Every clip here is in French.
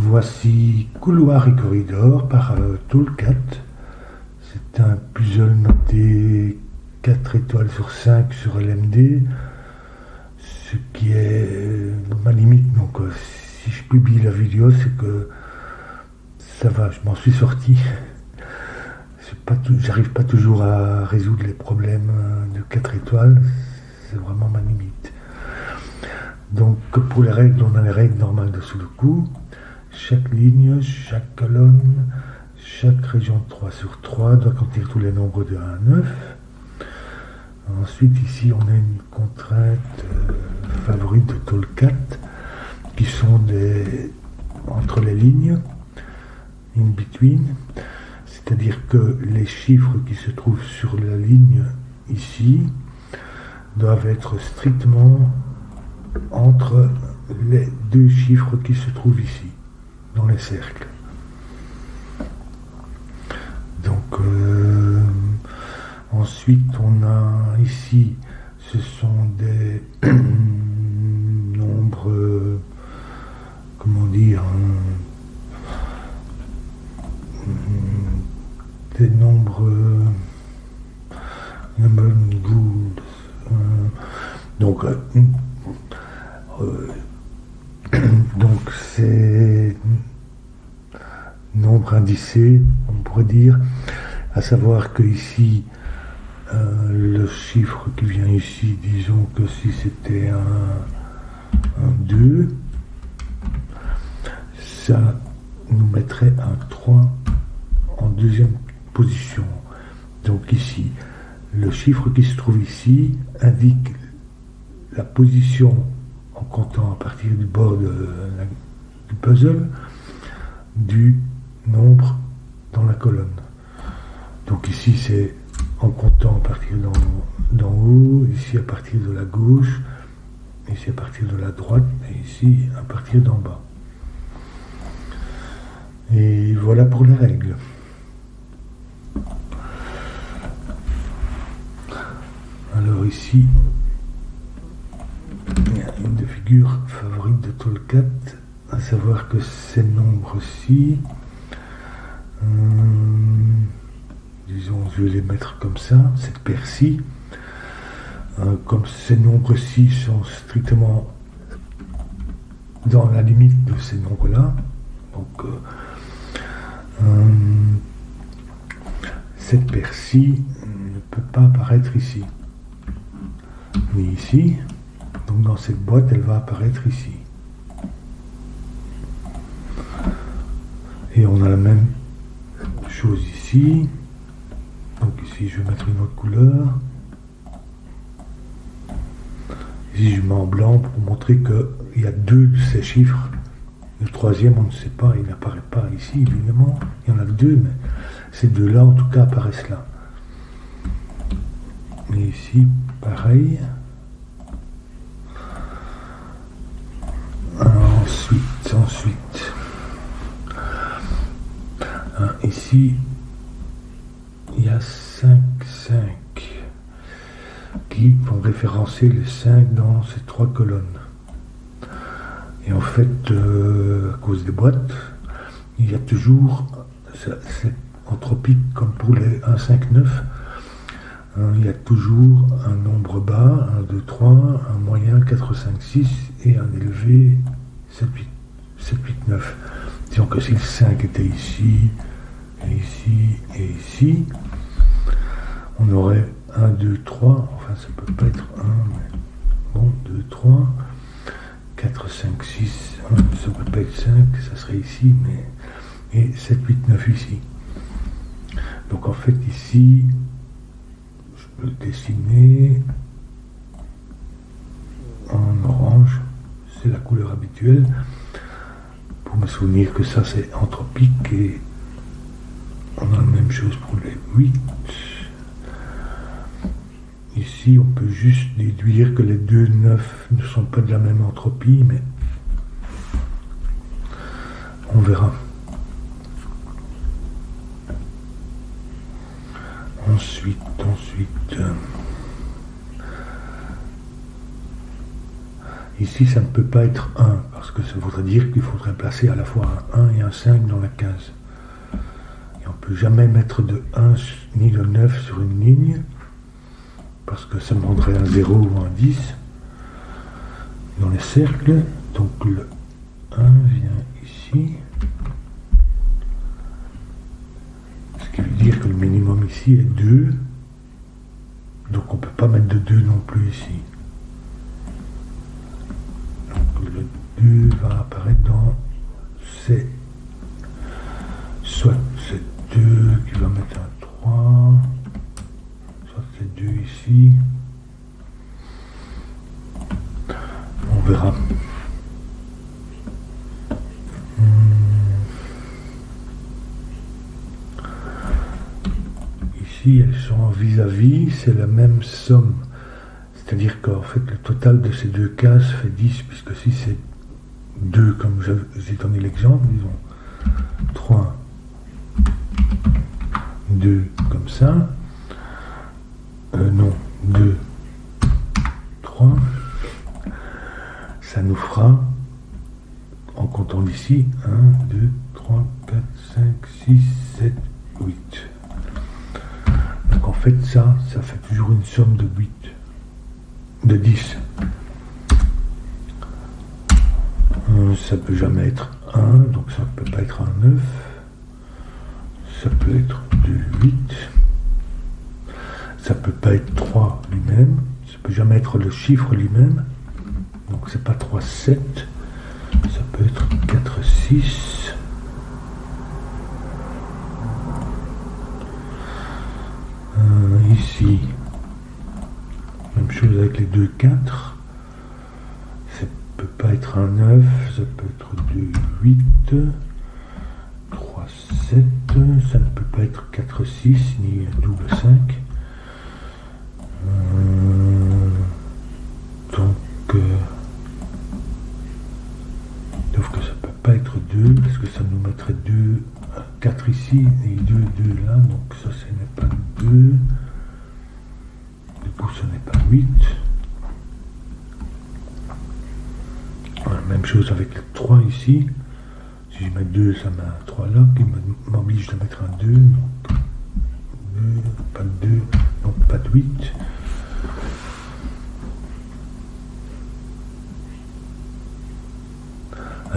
Voici Couloir et corridor par Toolcat. C'est un puzzle noté 4 étoiles sur 5 sur LMD, ce qui est ma limite. Donc si je publie la vidéo, c'est que ça va, je m'en suis sorti. J'arrive pas toujours à résoudre les problèmes de 4 étoiles, c'est vraiment ma limite. Donc pour les règles, on a les règles normales de Sudoku. Chaque ligne, chaque colonne, chaque région de 3 sur 3 doit contenir tous les nombres de 1 à 9. Ensuite, ici, on a une contrainte favorite de Toolcat, qui sont entre les lignes, in between, c'est-à-dire que les chiffres qui se trouvent sur la ligne ici doivent être strictement entre les deux chiffres qui se trouvent ici, dans les cercles. Donc, ensuite, on a ici, ce sont des nombres, comment dire, des nombres, donc c'est nombre indicé, on pourrait dire, à savoir que ici le chiffre qui vient ici, disons que si c'était un 2, ça nous mettrait un 3 en deuxième position. Donc ici, le chiffre qui se trouve ici indique la position, en comptant à partir du bord du puzzle, du nombre dans la colonne. Donc ici, c'est en comptant à partir d'en haut, ici à partir de la gauche, ici à partir de la droite, et ici à partir d'en bas. Et voilà pour les règles. Alors ici, il y a une des figures favorites de Toolcat, à savoir que ces nombres-ci, disons, je vais les mettre comme ça, cette paire-ci, comme ces nombres-ci sont strictement dans la limite de ces nombres-là, donc cette paire-ci ne peut pas apparaître ici, ni ici. Donc dans cette boîte, elle va apparaître ici. Et on a la même chose ici. Donc ici, je vais mettre une autre couleur. Ici, je mets en blanc pour montrer qu'il y a deux de ces chiffres. Le troisième, on ne sait pas, il n'apparaît pas ici, évidemment. Il y en a que deux, mais ces deux-là, en tout cas, apparaissent là. Et ici, pareil. Ensuite, ici, il y a 5 qui vont référencer les 5 dans ces 3 colonnes. Et en fait, à cause des boîtes, il y a toujours, c'est anthropique comme pour les 1, 5, 9, il y a toujours un nombre bas, 1, 2, 3, un moyen, 4, 5, 6, et un élevé, 7, 8, 9. Disons que si le 5 était ici, et ici, et ici, on aurait 1, 2, 3, enfin ça peut pas être 1, mais bon, 2, 3, 4, 5, 6, ça peut pas être 5, ça serait ici, mais, et 7, 8, 9 ici. Donc en fait ici, je peux le dessiner en orange, c'est la couleur habituelle, pour me souvenir que ça c'est anthropique, et on a la même chose pour les 8. Ici, on peut juste déduire que les 2 9 ne sont pas de la même entropie, mais on verra. Ensuite, Ici, ça ne peut pas être 1, parce que ça voudrait dire qu'il faudrait placer à la fois un 1 et un 5 dans la case. Et on ne peut jamais mettre de 1 ni de 9 sur une ligne, parce que ça demanderait un 0 ou un 10 dans les cercles. Donc le 1 vient ici, ce qui veut dire que le minimum ici est 2, donc on ne peut pas mettre de 2 non plus ici. Donc le 2 va apparaître dans ces... soit c'est 2 qui va mettre un 3, soit c'est 2 ici. On verra. Ici, elles sont en vis-à-vis, c'est la même somme. C'est-à-dire qu'en fait, le total de ces deux cases fait 10, puisque si c'est 2, comme j'ai donné l'exemple, disons 3, 2, comme ça. Non, 2, 3. Ça nous fera, en comptant d'ici, 1, 2, 3, 4, 5, 6, 7, 8. Donc en fait, ça fait toujours une somme de 8, de 10. Ça peut jamais être 1, donc ça ne peut pas être un 9. Ça peut être 2, 8. Ça peut pas être 3 lui-même. Ça peut jamais être le chiffre lui-même. Donc c'est pas 3, 7. Ça peut être 4, 6. Ici, même chose avec les deux 4. Ça peut pas être un 9. Ça peut être 2, 8. 3, 7. Ça ne peut pas être 4, 6, ni un double 5. Sauf que ça peut pas être 2, parce que ça nous mettrait 2, 4 ici, et 2 là, donc ça ce n'est pas 2. Du coup ce n'est pas 8. Voilà, même chose avec le 3 ici. Si je mets 2, ça met un 3 là, qui m'oblige de mettre un 2, donc 2, pas de 2, donc pas de 8.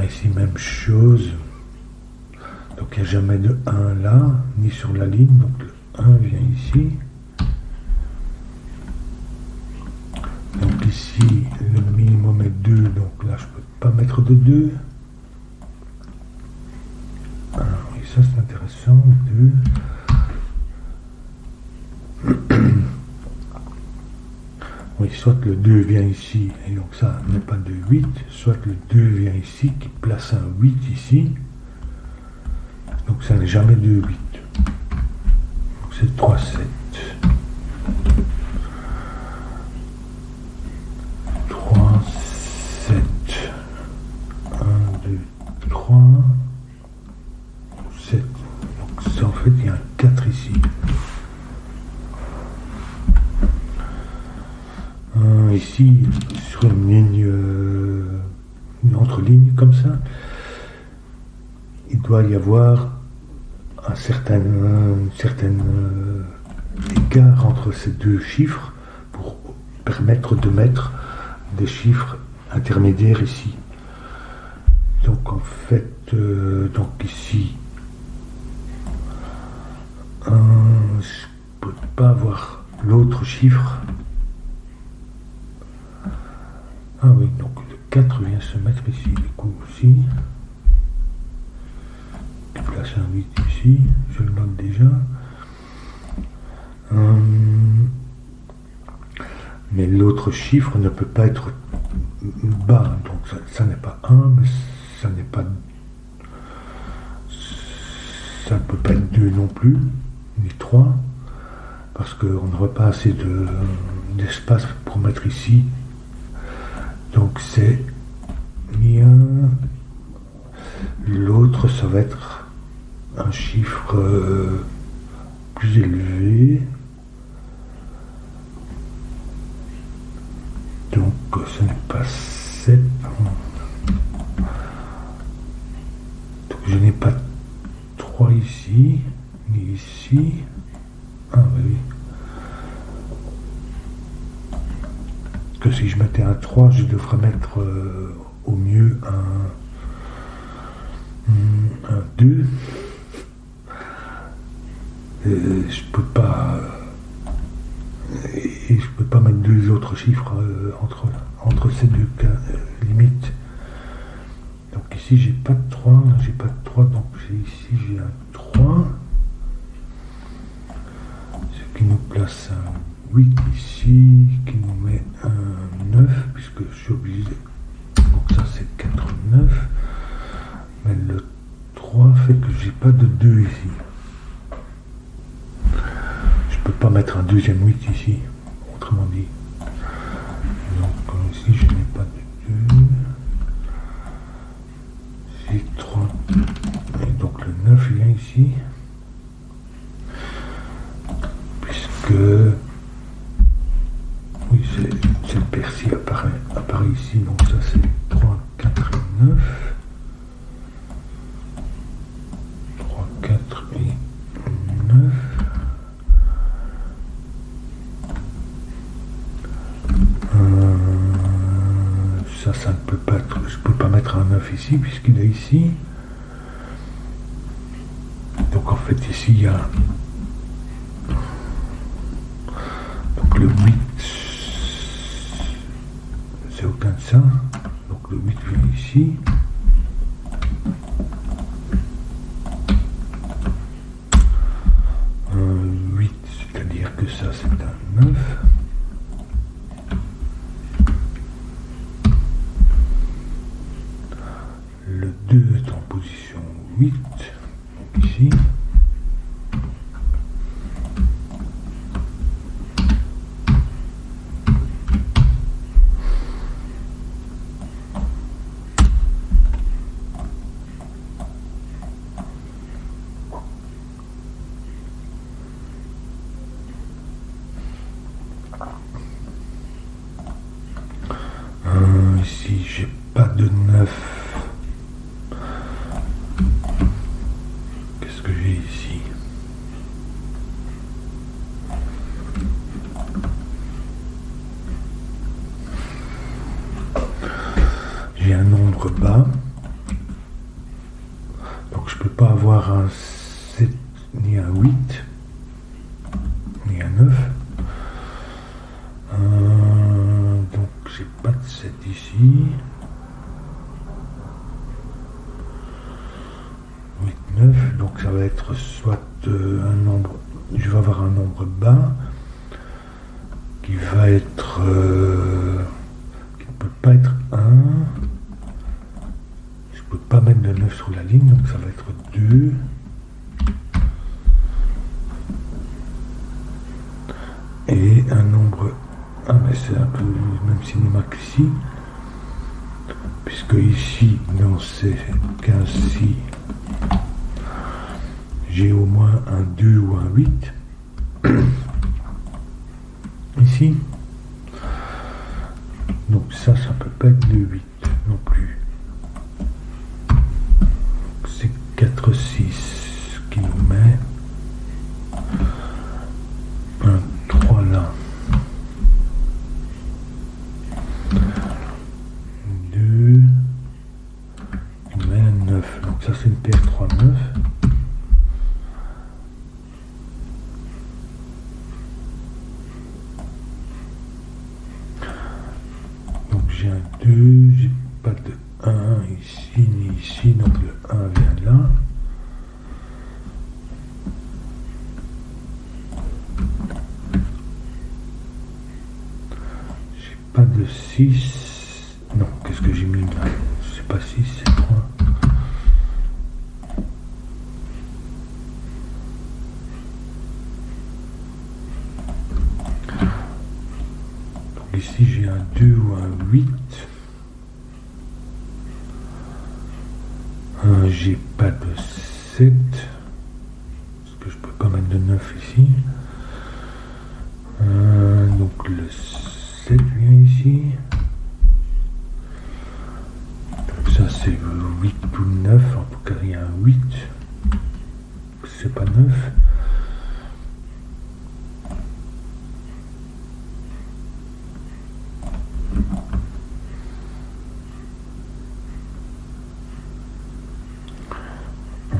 Ici, même chose. Donc, il n'y a jamais de 1 là, ni sur la ligne. Donc, le 1 vient ici. Donc, ici, le minimum est 2. Donc, là, je ne peux pas mettre de 2. Alors, et ça, c'est intéressant. 2. Oui, soit le 2 vient ici, et donc ça n'est pas de 8, soit le 2 vient ici, qui place un 8 ici, donc ça n'est jamais de 8. Donc c'est 3, 7. 3, 7. 1, 2, 3, 7. Donc ça, en fait, il y a un 4 ici. Ici, sur une ligne, une entre-ligne comme ça, il doit y avoir un certain écart entre ces deux chiffres pour permettre de mettre des chiffres intermédiaires ici. Donc en fait, donc ici, je ne peux pas avoir l'autre chiffre. Ah oui, donc le 4 vient se mettre ici, du coup aussi. Je place un 8 ici, je le note déjà. Mais l'autre chiffre ne peut pas être bas, donc ça n'est pas 1, mais ça n'est pas... Ça ne peut pas être 2 non plus, ni 3, parce qu'on n'aurait pas assez d'espace pour mettre ici. Donc c'est bien. L'autre, ça va être un chiffre plus élevé. Donc ce n'est pas 7. Donc je n'ai pas 3 ici, ni ici. Ah oui. Parce que si je mettais un 3, je devrais mettre au mieux un 2. Je peux pas. Et je peux pas mettre deux autres chiffres entre ces deux cas, limites. Donc ici j'ai pas de 3, j'ai pas de 3, donc ici j'ai un 3. Ce qui nous place un 8 ici, qui nous met un 9, puisque je suis obligé. Donc ça c'est 4, 9. Mais le 3 fait que j'ai pas de 2 ici. Je peux pas mettre un deuxième 8 ici, autrement dit. Donc ici je n'ai pas de 2. J'ai 3. Et donc le 9 vient ici. Puisque oui, c'est le persil apparaît ici. Donc ça c'est 3, 4 et 9. 3, 4 et 9. Ça ne peut pas être, je ne peux pas mettre un 9 ici puisqu'il est ici. Donc en fait ici il y a donc le 8, c'est aucun de ça. Donc le 8 vient ici. Un 8, c'est-à-dire que ça c'est un 9. Le 2 est en position 8, donc ici. Ici, j'ai pas de 9. Qu'est-ce que j'ai ici? J'ai un nombre bas. Donc je peux pas avoir un 7 ni un 8 ni un 9. Donc j'ai pas de 7 ici. 8, 9, donc ça va être soit un nombre, je vais avoir un nombre bas qui va être, qui ne peut pas être 1, je peux pas mettre de 9 sur la ligne, donc ça va être 2, et un nombre, ah mais c'est un peu le même cinéma qu'ici, puisque ici, dans ces cas-ci, j'ai au moins un 2 ou un 8 ici. Donc ça peut pas être le 8 non plus. C'est 4, 6 qui nous met un 3 là. 2 qui nous met un 9. Donc ça c'est une paire 3, 9. J'ai un 2, j'ai pas de 1 ici ni ici, donc le 1 vient là. J'ai pas de 6, non, qu'est-ce que j'ai mis là? C'est pas 6, c'est 3. Ici j'ai un 2 ou un 8. J'ai pas de 7. Parce que je peux pas mettre de 9 ici. Donc le 7 vient ici. Donc ça c'est 8 ou 9 en tout qu'il y a un 8. C'est pas 9.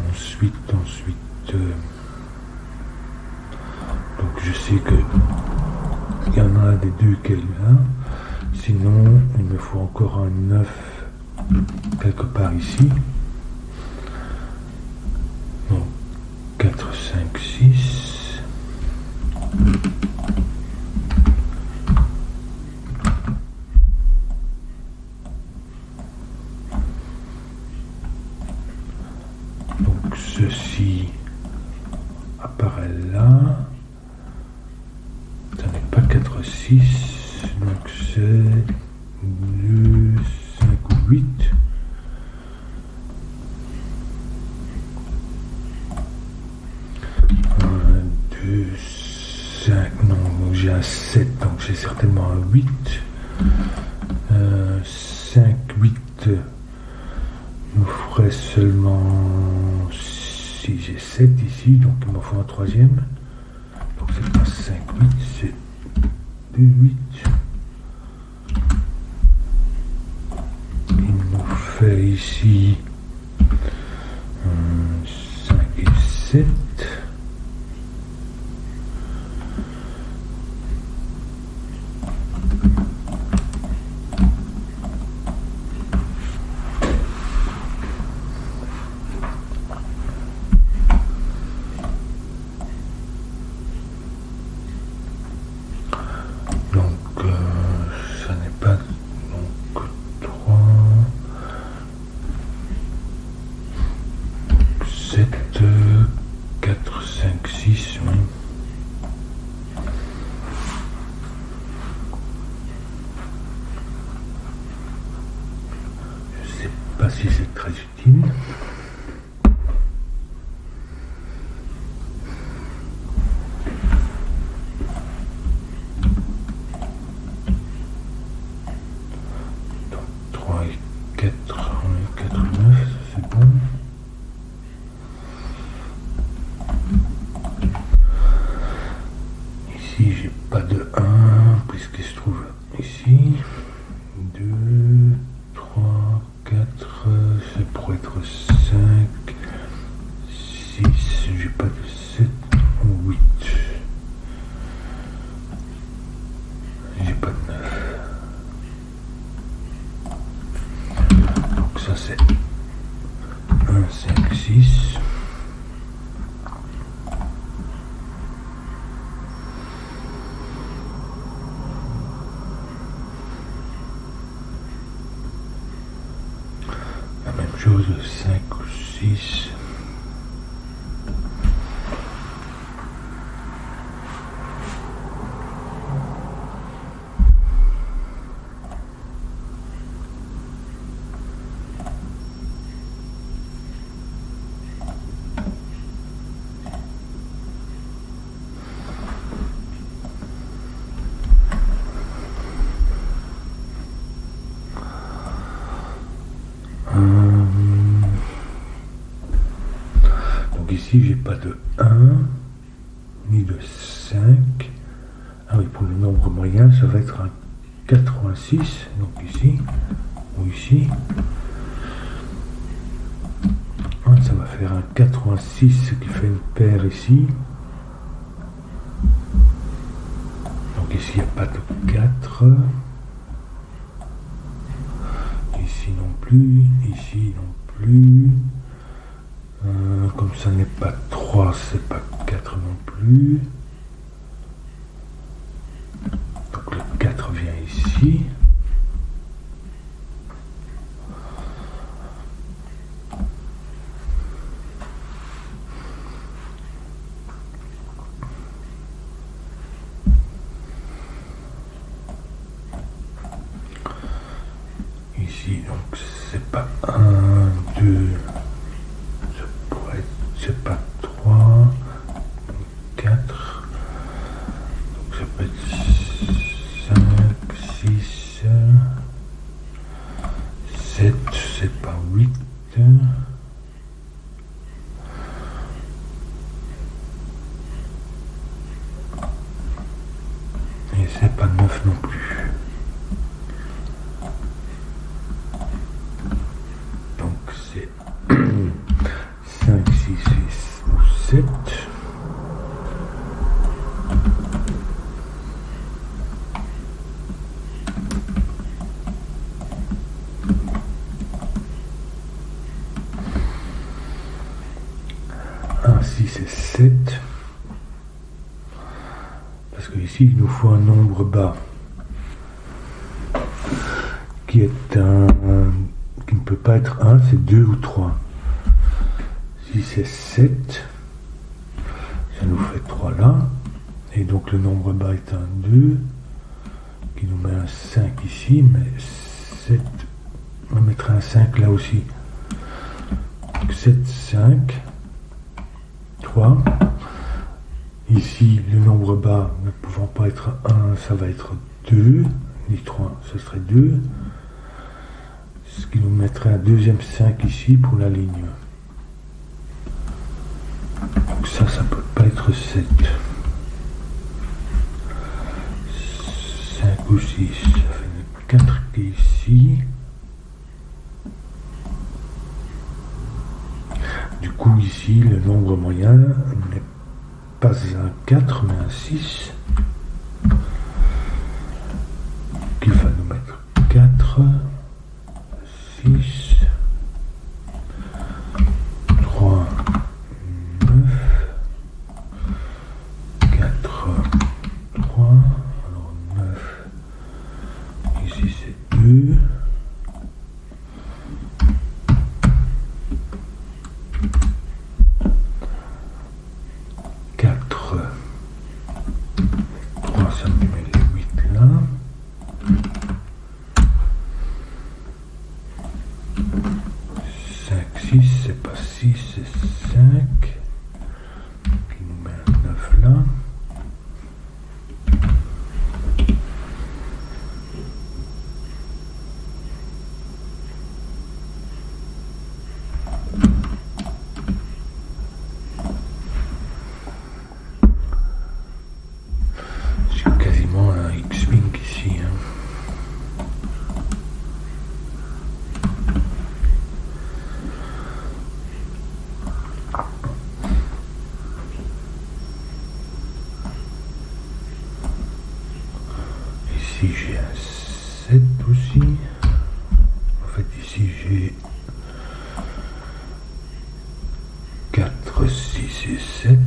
Ensuite, donc je sais que il y en a des deux qui est là. Sinon, il me faut encore un 9 quelque part ici. Donc 4, 5, 6. Donc ceci apparaît là. Ça n'est pas 4, 6. Donc c'est 2, 5 ou 8. 2, 5, non, j'ai un 7, donc j'ai certainement un 8. 5, 8 me ferait seulement, si j'ai 7 ici, donc il m'en faut un troisième. Donc c'est pas 5, 8, c'est 2, 8. Il nous fait ici 5 et 7. Ça n'est pas donc 3, 7, 4, 5, 6, oui. Je ne sais pas si c'est très utile. Ici, j'ai pas de 1, puisqu'il se trouve ici. 2, 3, 4, ça pourrait être 5, 6, j'ai pas de 7 ou 8. J'ai pas de 9. Donc ça c'est 1, 5, 6. Chose 5 ou 6. Donc ici j'ai pas de 1 ni de 5. Ah oui, pour le nombre moyen ça va être un 86, donc ici ou ici. Ça va faire un 86, ce qui fait une paire ici. Donc ici il n'y a pas de 4. Ici non plus, ici non plus. Comme ça n'est pas 3, c'est pas 4 non plus. Donc le 4 vient ici. Ici, donc c'est pas 1, 2, c'est pas 3, 4, donc ça peut être 5, 6, non plus. Donc c'est 5, 6, 6 ou 7. Un 6 et 7. Parce que ici il nous faut un nombre bas qui est qui ne peut pas être 1, c'est 2 ou 3. 6 et 7, ça nous fait 3 là, et donc le nombre bas est un 2, qui nous met un 5 ici, mais 7, on va mettre un 5 là aussi. Donc 7, 5, 3. Ici, le nombre bas ne pouvant pas être 1, ça va être 2, ni 3, ce serait 2. Ce qui nous mettrait un deuxième 5 ici pour la ligne. Donc ça peut pas être 7. 5 ou 6, ça fait 4 qui est ici. Du coup ici, le nombre moyen n'est pas un 4 mais un 6. Il va nous mettre 4, 6, 3, 9, 4, 3, alors 9, ici c'est 2, 4, 3, ça me met les 8 là. 5, 6, c'est pas 6, c'est 5, qui nous met un 9 là. J'ai quasiment un X-Wing ici. Ici j'ai un 7 aussi. En fait ici j'ai 4, 6 et 7.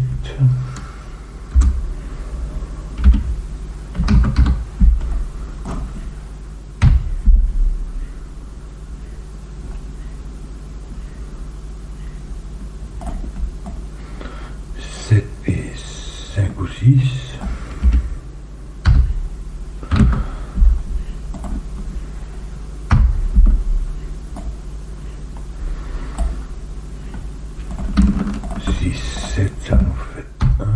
Et 5 ou 6. Ça nous fait 1.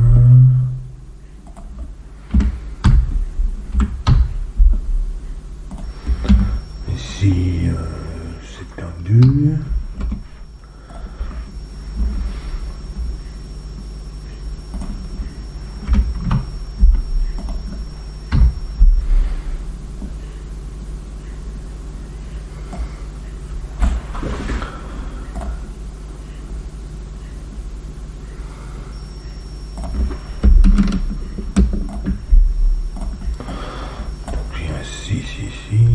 Ici, c'est un 2. Ici.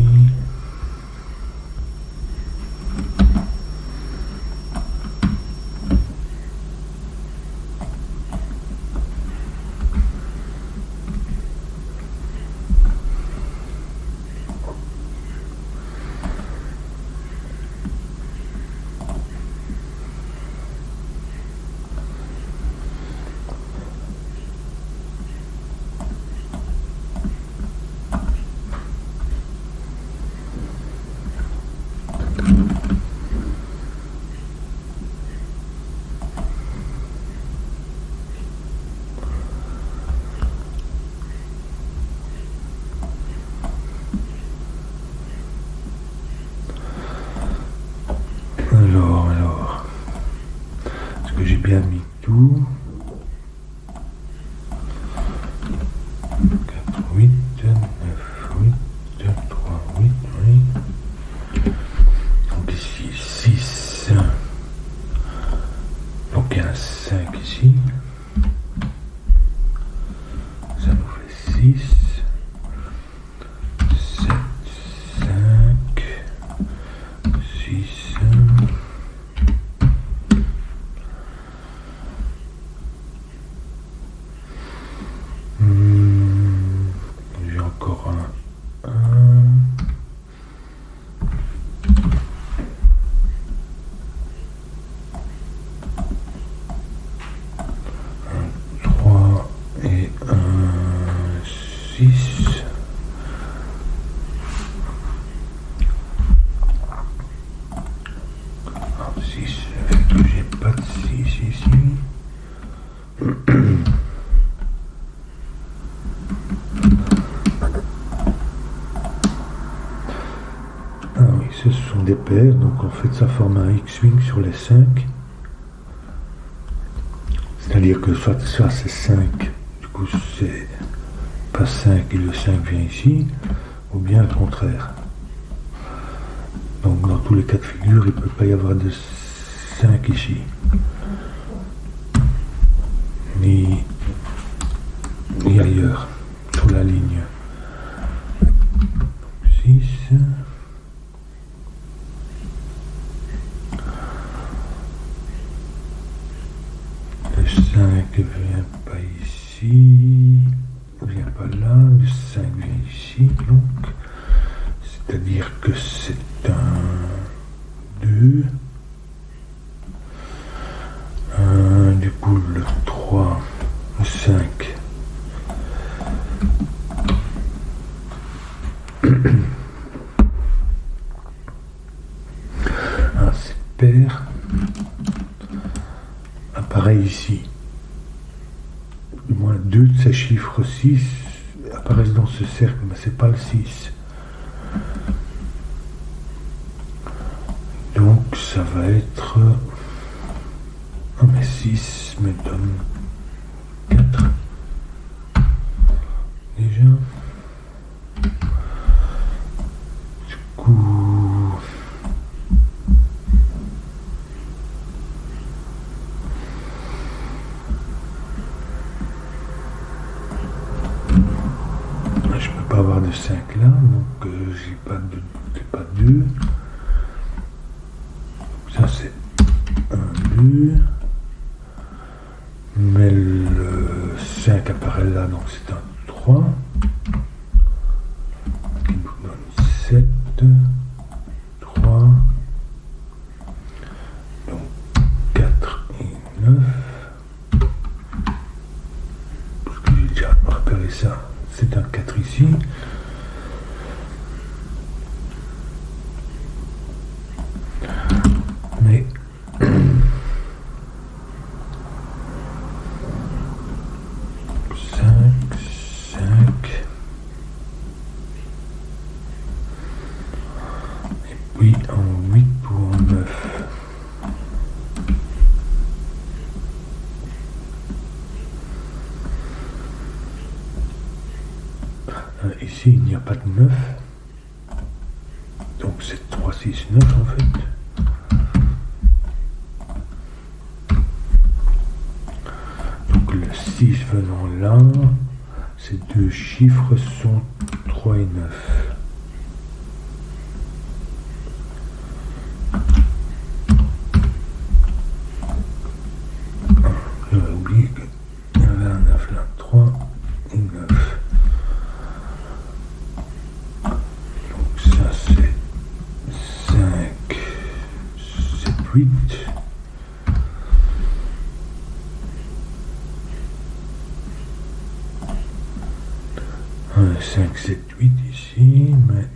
Alors, est-ce que j'ai bien mis tout? 4, 8, 9. ici. Ça nous fait 6, 7, 5, 6. J'ai encore un. 3 et un 6. Ah, 6, ça fait que j'ai pas de 6 ici. Ah oui, ce sont des paires, donc en fait ça forme un X-wing sur les 5. C'est-à-dire que soit c'est 5, du coup c'est pas 5 et le 5 vient ici, ou bien le contraire. Donc dans tous les cas de figure, il ne peut pas y avoir de 5 ici. Ni ailleurs, sur la ligne. 6. Le 5 ne vient pas ici, ne vient pas là, le 5 vient ici, donc, c'est-à-dire que c'est un 2, du coup le 3, le 5, c'est pair, apparaît ici. Du moins 2 de ces chiffres 6 apparaissent dans ce cercle, mais c'est pas le 6. Donc ça va être... Ah mais 6 me donne 4. Déjà. Du coup... je peux pas avoir de 5 là, donc j'ai pas de 2. Ça c'est un 2. Mais le 5 apparaît là, donc c'est un 3. Qui nous donne 7, 3. Donc 4 et 9. Parce que j'ai déjà repéré ça. C'est un 4 ici. Mais oui, en 8 ou en 9. Ici, il n'y a pas de 9. Donc c'est 3, 6, 9 en fait. Donc le 6 venant là, ces deux chiffres sont 3 et 9. J'avais oublié qu'il y avait un 9 là, 3 et 9. Donc ça c'est 5, 7, 8. 5, 7, 8 ici, mais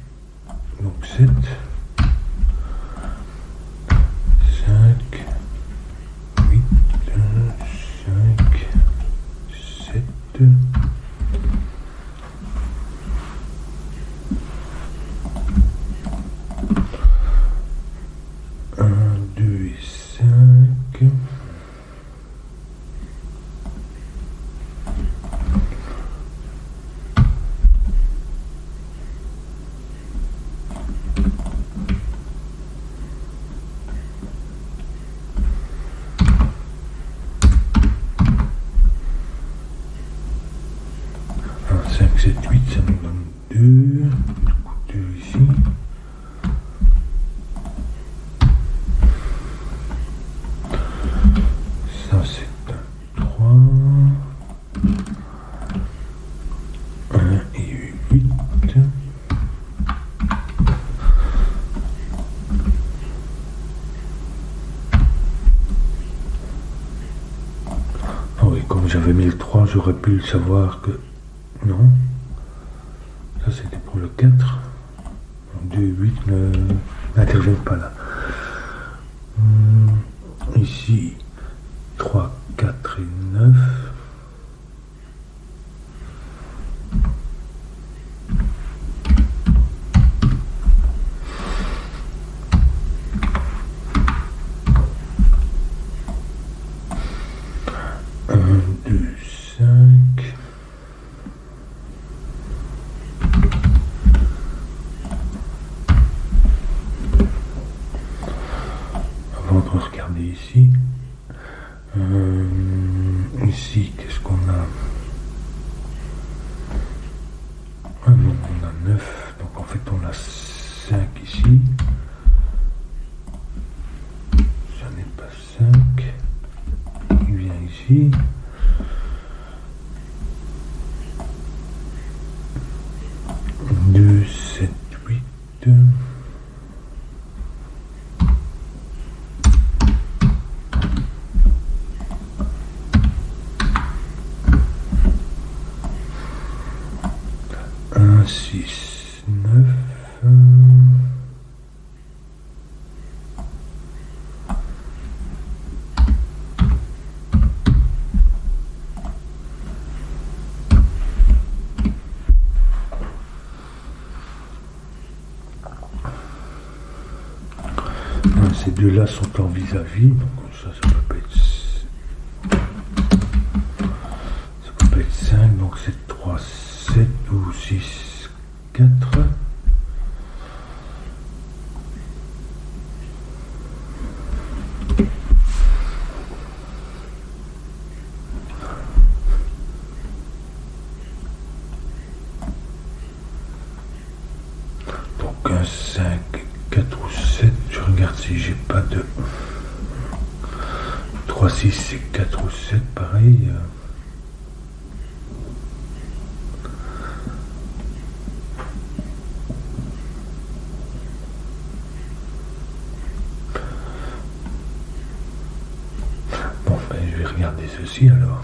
donc 7, 5, 8, 5, 7, 1, 2 et 5. 7, 8, ça nous donne 2. Du coup, 2 ici. Ça, c'est un 3. 1 et 8. Ah oui, comme j'avais mis le 3, j'aurais pu le savoir que... Non. Ça, c'était pour le 4. 2, 8 n'interviennent pas là. Ici, 3, 4 et 9. Avant de regarder ici, ici, qu'est-ce qu'on a? Ah non, on a 9, donc en fait on a 5 ici. Ça n'est pas 5. Il vient ici. Deux, 7, 8. Un, 6, 9. Ces deux-là sont en vis-à-vis, donc ça peut pas être... Ça peut pas être 5, donc c'est 3, 7 ou 6, 4. Donc un 5, 4 ou 7, je regarde si j'ai pas de 3, 6 c'est 4 ou 7, pareil. Bon, ben je vais regarder ceci alors.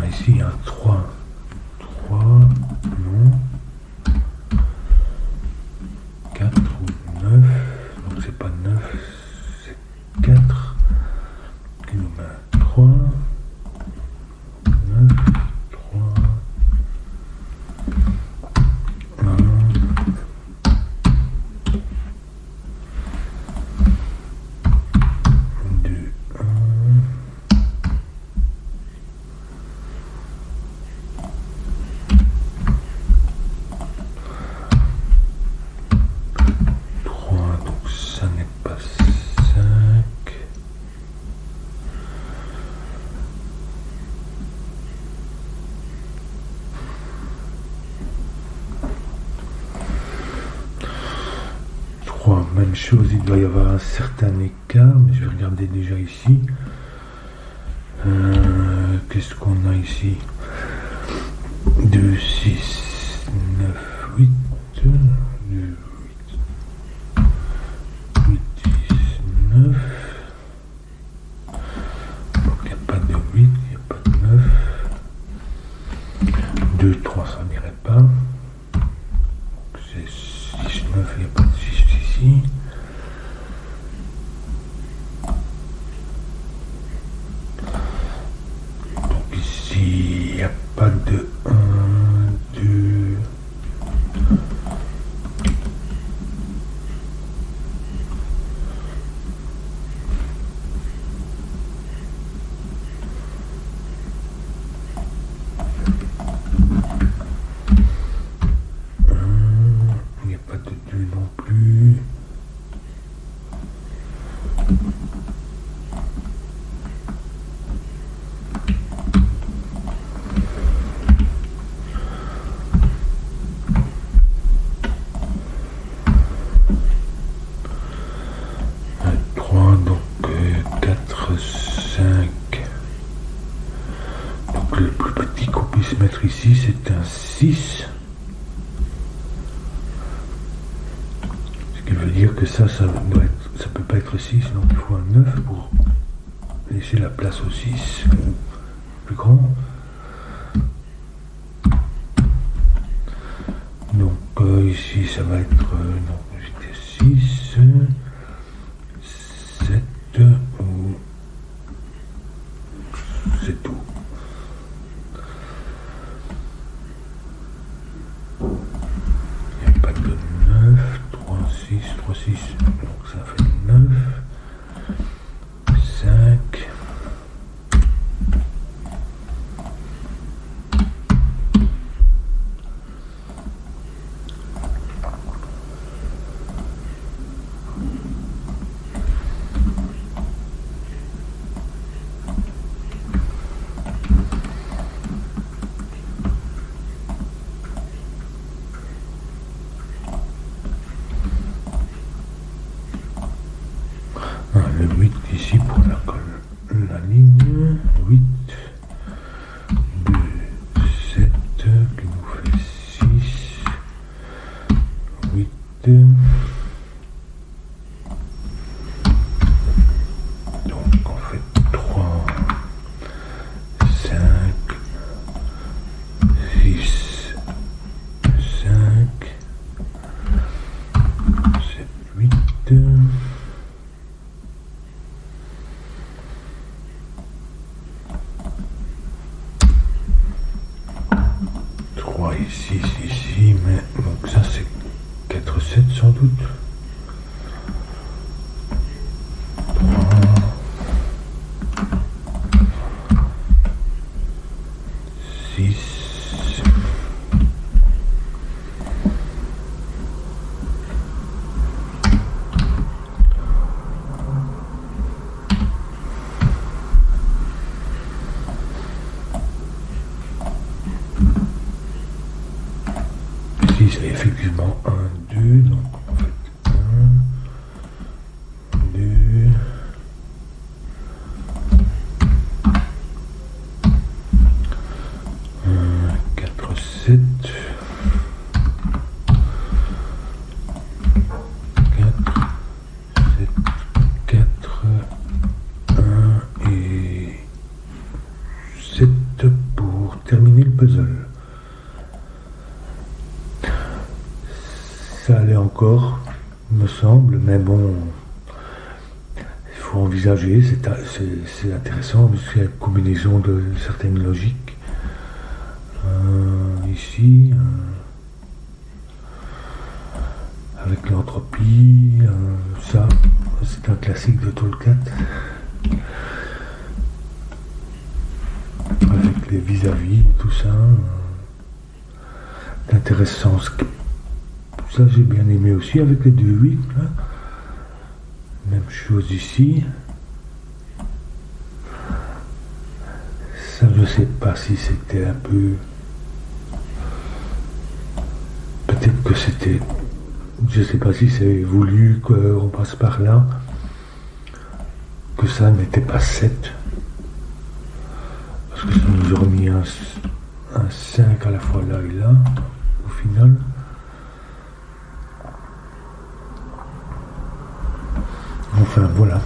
Ici il y a un 3. 3, non. 4 ou 9, donc c'est pas 9, c'est 4, qui nous met un 3, 9, 3, 1, 2, 1, 3, donc ça n'est pas 5. Même chose, il doit y avoir un certain écart, mais je vais regarder déjà ici. Qu'est-ce qu'on a ici? 2, 6, 9, 8. 2, 8, 8, 6, 9. Donc il n'y a pas de 8, il n'y a pas de 9. 2, 3, ça n'irait pas. C'est 6, 9, il n'y a pas de 6 ici. Donc ici, il n'y a pas de 1, 2. 6. Ce qui veut dire que ça peut pas être 6, donc il faut un 9 pour laisser la place au 6, plus grand. Donc ici ça va être non, j'étais 6, 7 ou c'est tout. Il n'y a pas de 9, 3, 6, 3, 6, donc ça fait 9, 5, 8 ici pour la ligne, 8, 2, 7, qui nous fait 6, 8, donc on fait 3, 5, 6, 5, 7, 8, 3 ici, ici, mais donc ça c'est 4, 7 sans doute. 3, 6, 6 c'est effectivement 1, 2, donc en fait 1, 2, 4, 7, 4, 1 et 7 pour terminer le puzzle. Ça allait encore, me semble, mais bon, il faut envisager, c'est intéressant, parce qu'il y a une combinaison de certaines logiques. Ici, avec l'entropie, ça, c'est un classique de Tolkien. Avec les vis-à-vis, tout ça, c'est intéressant. Ça j'ai bien aimé aussi avec les 2-8 là. Même chose ici. Ça je sais pas si c'était un peu. Peut-être que c'était. Je sais pas si c'est voulu qu'on passe par là. Que ça n'était pas 7. Parce que ça nous aurait mis un 5 à la fois là et là, au final. Enfin voilà.